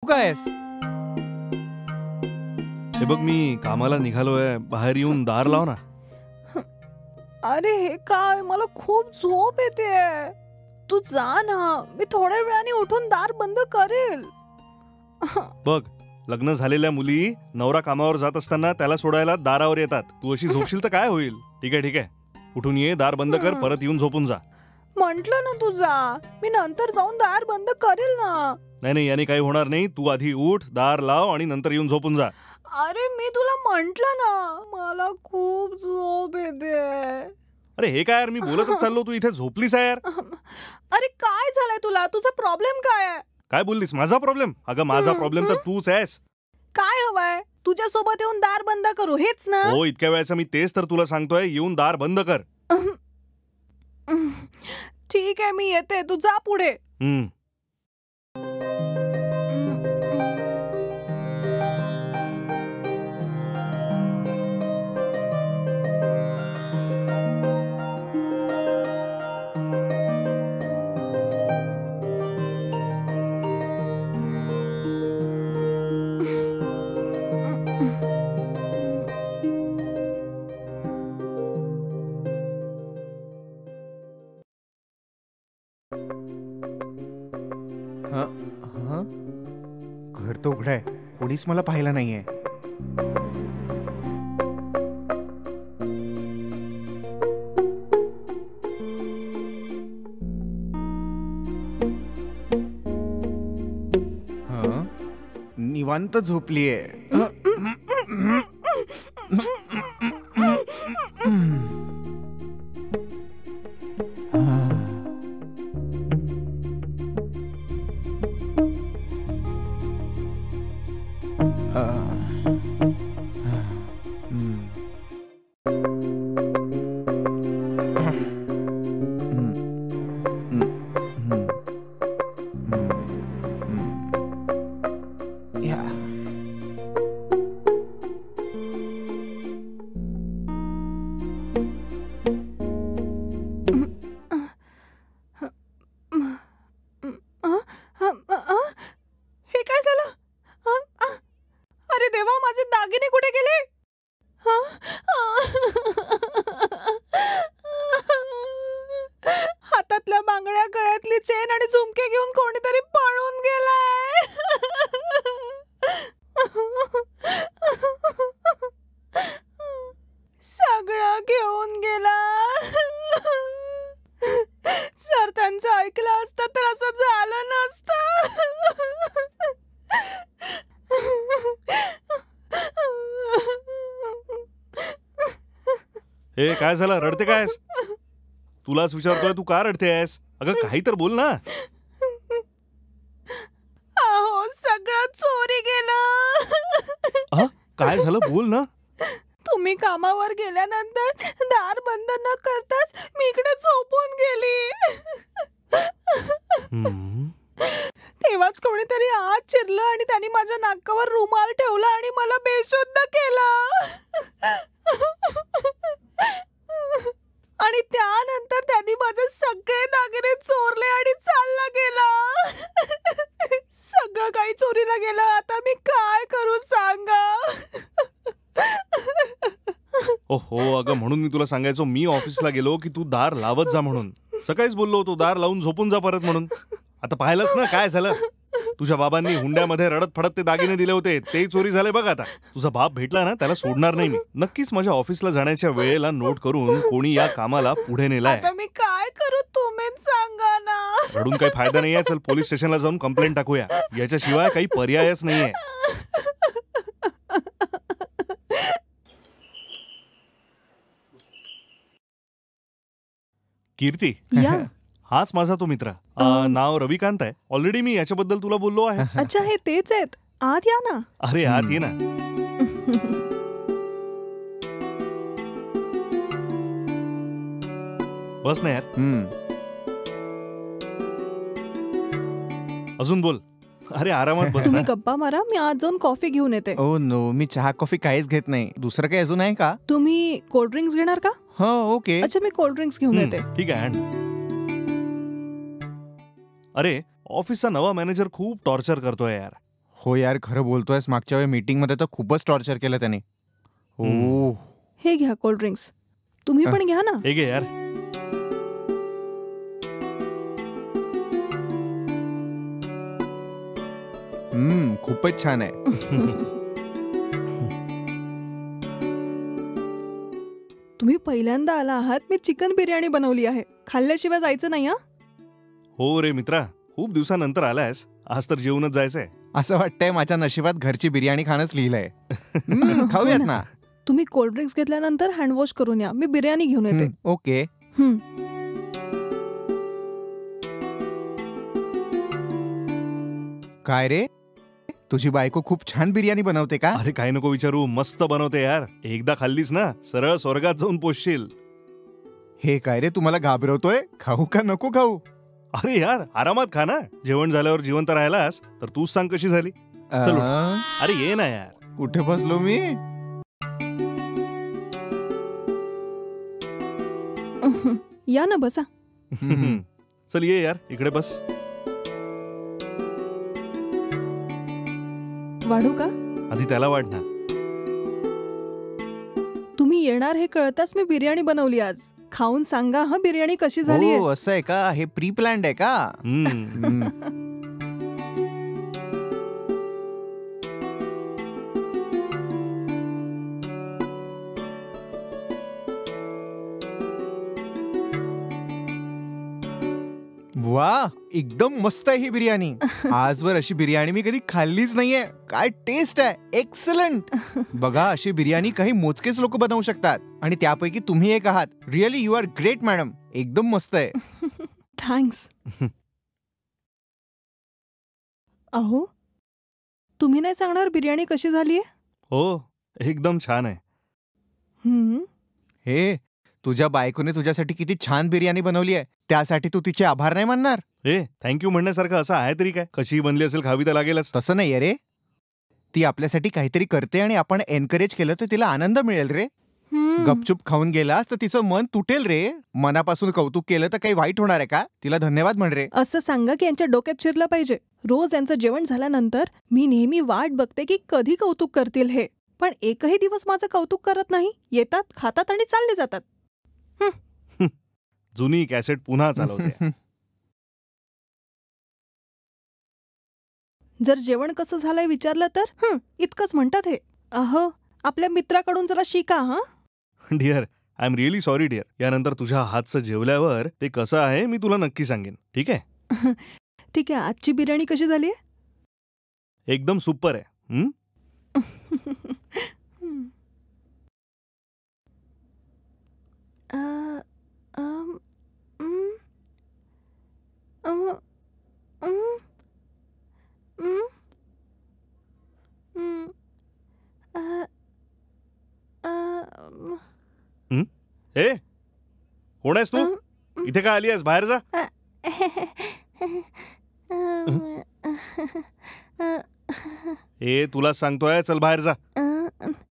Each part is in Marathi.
काय आहेस? हे बघ, मी कामाला निघालोय, बाहेर येऊन दार लाव ना. अरे हे काय, मला खूप झोप येते. तू जा ना, मी थोड्या वेळाने उठून दार बंद करेल. बघ, लग्न झालेल्या मुली नवरा कामावर जात असताना त्याला सोडायला दारावर येतात. तू अशी झोपशील तर काय होईल? ठीक आहे ठीक आहे, उठून ये, दार बंद कर, परत येऊन झोपून जा. म्हंटल ना तू जा, मी नंतर जाऊन दार बंद करेल ना. नाही नाही, याने काही होणार नाही. तू आधी उठ, दार लाव आणि नंतर येऊन झोपून जा. अरे मी तुला म्हंटल ना, मला खूप झोप येते. अरे हे काय यार, मी बोलतच चाललो, तू इथे झोपलीस आहे यार. अरे काय झालंय तुला? तुझा प्रॉब्लेम काय आहे? काय बोललीस? माझा प्रॉब्लेम? अगं माझा प्रॉब्लेम तर तूच आहेस. काय हवंय? तुझ्या सोबत येऊन दार बंद करू हेच ना? हो, इतक्या वेळाचं मी तेच तर तुला सांगतोय, येऊन दार बंद कर. ठीक आहे, मी येते, तू जा पुढे. घर तर उघड आहे, कोणीच मला पाहिलं नाहीये. निवांत झोपलीये. हे काय झालं? अरे देवा, माझे दागिने कुठे गेले? हातातल्या बांगड्या, गळ्यातली चेन आणि झुमके घेऊन कोणीतरी पळून गेलाय. सगळं घेऊन गेला. जर त्यांचं ऐकलं असतं तर असं झालं नसतं. हे काय झालं? रडते कायस? तुलाच विचारतोय, तू का रडते आहेस? अगं काही तर बोल ना. अहो, सगळं चोरी गेलं. काय झालं? बोल ना. तुम्ही कामावर गेल्यानंतर दार बंद न करताच मी इकडे झोपून गेली. तेव्हाच कोणीतरी आत शिरलं आणि त्यांनी माझ्या नाकावर रुमाल ठेवला आणि मला बेशुद्ध केलं. आणि त्यानंतर त्यांनी माझे सगळे दागिने चोरले आणि चालला गेला. सगळं काही चोरीला गेलं. आता मी काय करू सांगा? ओहो, अगं म्हणून मी तुला सांगायचो, मी ऑफिसला गेलो की तू दार लावत जा म्हणून. सकाळीच बोललो होतो दार लावून झोपून जा परत म्हणून. आता पाहिलंस ना काय झालं? तुझ्या बाबांनी हुंड्यामध्ये रडत फडत ते दागिने दिले होते, ते चोरी झाले बघ. आता तुझा बाप भेटला ना, त्याला सोडणार नाही मी. नक्कीच माझ्या ऑफिसला जाण्याच्या वेळेला नोट करून कोणी या कामाला पुढे नेलाय. आता मी काय करू तुम्हीच सांगा ना. रडून काही फायदा नाहीये. चल पोलीस स्टेशनला जाऊन कंप्लेंट टाकूया. याच्याशिवाय काही पर्यायच नाहीये. कीर्ती, हाच माझा तो मित्र. नाव रविकांत आहे. ऑलरेडी मी याच्याबद्दल तुला बोललो आहे. अच्छा, हे तेच आहेत. आत या ना. अरे आत ये ना. बस ना यार. अजून बोल. अरे आरामात बस ना. तुम्ही गप्पा मारा, मी आज जाऊन कॉफी घेऊन येते. ओ नो, मी चहा कॉफी काहीच घेत नाही. दुसरं काही अजून आहे का? तुम्ही कोल्ड ड्रिंक्स घेणार का? हो ओके. अच्छा, मी कोल्ड ड्रिंक्स घेऊन येते. ठीक आहे. अरे ऑफिसचा नवा मॅनेजर खूप टॉर्चर करतोय यार. हो यार, खरं बोलतोयस. मागच्या वेळी मीटिंग मध्ये तर खूपच टॉर्चर केलं त्याने. हो. हे घ्या कोल्ड ड्रिंक्स. तुम्ही पण घ्या ना. हे घे यार. खूपच छान आहे. तुम्ही पहिल्यांदा आला आहात. मी चिकन बिर्याणी बनवली आहे. खाल्ल्याशिवाय जायचं नाही. हो रे मित्रा, खूप दिवसानंतर आलायस. आज तर जेवूनच जायचंय. असं वाटतंय माझ्या नशिबात घरची बिर्याणी खाणंच लिहिलंय. खाऊयात ना. तुम्ही कोल्ड ड्रिंक्स घेतल्यानंतर हँडवॉश करून या. मी बिर्याणी घेऊन येते. ओके. काय रे, तुझी बायको खूप छान बिर्याणी बनवते का? अरे काही नको विचारू, मस्त बनवते यार. एकदा खाल्लीस ना सरळ स्वर्गात जाऊन पोचशील. हे काय रे, तुम्हाला घाबरवतोय? खाऊ का नको खाऊ? अरे यार आरामात खा ना. जेवण झाल्यावर जिवंत राहिलास तर तूच सांग कशी झाली. चल उठ. अरे ये ना यार. कुठे बसलो मी? या ना, बसा. चल ये यार, इकडे बस. वाढू का? आधी त्याला वाढ ना. तुम्ही येणार हे कळताच मी बिर्याणी बनवली आज. खाऊन सांगा हा बिर्याणी कशी झाली. हो, असं आहे का? हे प्री प्लॅन्ड आहे का? वा, एकदम मस्त आहे ही बिर्याणी. आजवर अशी बिर्याणी मी कधी खाल्लीच नाहीये. काय टेस्ट आहे, एक्सलंट. बघा, अशी बिर्याणी काही मोजकेच लोक बनवू शकतात आणि त्यापैकी तुम्ही एक आहात. Really you are great madam. एकदम मस्त आहे. थँक्स. अहो, तुम्ही नाही सांगणार बिर्याणी कशी झालीये? हो, एकदम छान आहे. हे, तुझ्या बायकोने तुझ्यासाठी किती छान बिर्याणी बनवली आहे. त्यासाठी तू तिचे आभार नाही मानणार? ए, थँक्यू म्हणण्यासारखं असं आहे तरी काय? कशी बनली असेल खावी तर लागेलच. तसं नाहीये रे. ती आपल्यासाठी काहीतरी करते आणि आपण एनकरेज केलं तर तिला आनंद मिळेल रे. गपचूप खाऊन गेलास तर तिचं मन तुटेल रे. मनापासून कौतुक केलं तर काही वाईट होणार आहे का? तिला धन्यवाद म्हण रे. असं सांगा की यांच्या डोक्यात शिरलं पाहिजे. रोज यांचं जेवण झाल्यानंतर मी नेहमी वाट बघते की कधी कौतुक करतील हे. पण एकही दिवस माझं कौतुक करत नाही. येतात, खातात आणि चालले जातात. जुनी कॅसेट पुन्हा चालवते. जर जेवण कसं झालंय विचारलं तर इतकंच म्हणतात हे. अहो, आपल्या मित्राकडून जरा शिका. हा dear, I am really sorry dear. यानंतर तुझ्या हातचं जेवल्यावर ते कसं आहे मी तुला नक्की सांगेन. ठीक आहे? ठीक आहे. आजची बिर्याणी कशी झाली? एकदम सुपर आहे. ए, कोण आहेस तू? इथे काय आली आहेस? बाहेर जा. ए, तुला सांगतोय, चल बाहेर जा.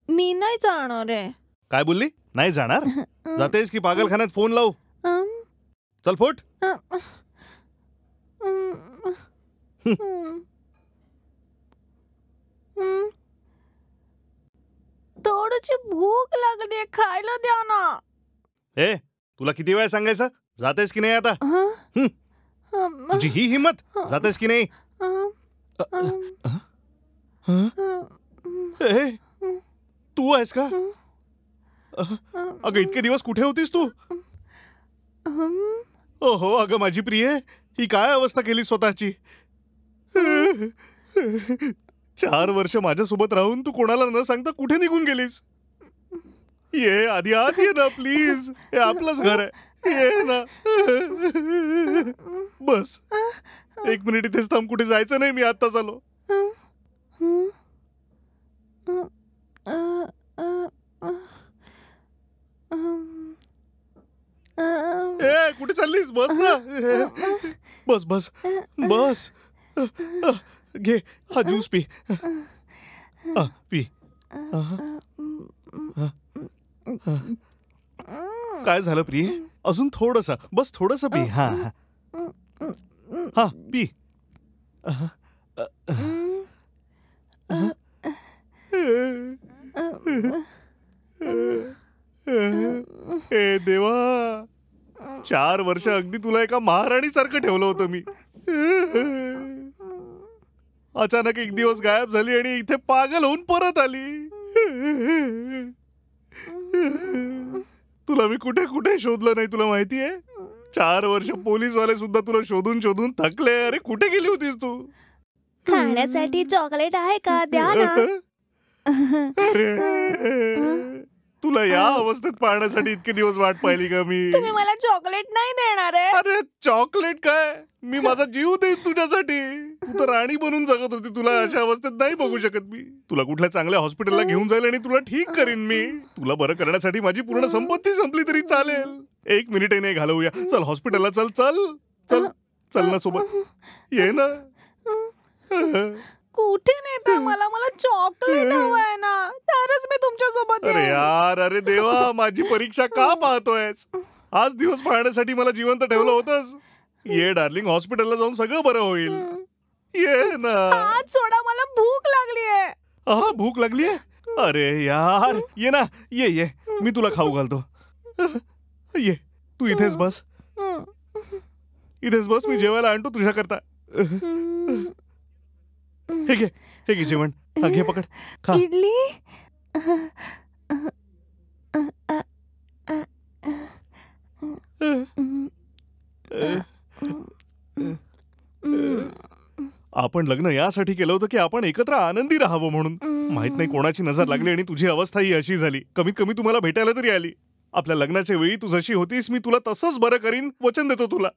मी नाही जाणार आहे. काय बोलली? नाही जाणार? जातेस की पागलखान्यात फोन लावू? चल फुट. थोडीशी भूक लागली, खायला द्या ना. ए, तुला किती वेळा सांगायचं? जातेस की नाही आता? तुझी ही हिम्मत? जातेस की नाही? ए, तू आहेस का? अगं इतके दिवस कुठे होतीस तू? ओहो, अगं माझी प्रिय, ही काय अवस्था केली स्वतःची? 4 वर्ष माझ्यासोबत राहून तू कोणाला न सांगता कुठे निघून गेलीस? ये आधी आत ये ना प्लीज. हे आपलंच घर आहे. ये ना. बस 1 मिनिट इथेच थांब. कुठे जायचं नाही. मी आत्ताच आलो. ए, कुठे चाललीस? बस ना. बस बस बस. घे हा ज्यूस पी. पी. काय झालं प्रिय? अजून थोडंसं, बस थोडंसं पी. हा हा पी. ए देवा, 4 वर्ष अगदी तुला एका महाराणी सारखं ठेवलं होतं मी. अचानक एक दिवस गायब झाली आणि इथे पागल होऊन परत आली. तुला मी कुठे कुठे शोधलं नाही तुला माहितीये. 4 वर्ष पोलीसवाले सुद्धा तुला शोधून शोधून थकले. अरे कुठे गेली होतीस तू? खाण्यासाठी चॉकलेट आहे का? द्या ना. अरे तुला या अवस्थेत पाहण्यासाठी इतके दिवस वाट पाहिली का मी? तुम्ही मला चॉकलेट नाही देणार आहे? अरे चॉकलेट काय, मी माझा जीव देईन तुझ्यासाठी. तू तर राणी बनून जगत होती. तुला अशा अवस्थेत नाही बघू शकत मी. तुला कुठल्या चांगल्या हॉस्पिटलला घेऊन जाईल आणि तुला ठीक करीन मी. तुला बरं करण्यासाठी माझी पूर्ण संपत्ती संपली तरी चालेल. 1 मिनिटही नाही घालवूया. चल हॉस्पिटलला, चल चल चल चल ना सोबत, ये ना. कुठे नेता मला? मला चॉकलेट हवंय ना, तरच मी तुमच्या सोबत अरे यार, अरे देवा, माझी परीक्षा का पाहतोयस? आज दिवस पाहण्यासाठी मला जिवंत ठेवलं होतंस. ये डार्लिंग, हॉस्पिटलला जाऊन सगळं बरं होईल. ये ना. हात सोडा, मला भूक लागलीये. हा, भूक लागलीये? अरे यार, ये ना, ये ये, मी तुला खाऊ घालतो. ये, तू इथेच बस, इथेच बस, मी जेवायला आणतो तुझ्या करता. हे घे जेवण. हा, घे, पकड, खा. इडली. आपण लग्न यासाठी केलं होतं की आपण एकत्र आनंदी राहावं म्हणून. माहित नाही कोणाची नजर लागली आणि तुझी अवस्था ही अशी झाली. कमीत कमी तुम्हाला भेटायला तरी आली. आपल्या लग्नाच्या वेळी तू जशी होतीस मी तुला तसंच बरं करीन, वचन देतो तुला.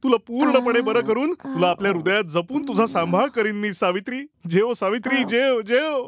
तुला पूर्णपणे बरं करून तुला आपल्या हृदयात जपून तुझा सांभाळ करीन मी. सावित्री, जेव सावित्री, जेव जेव.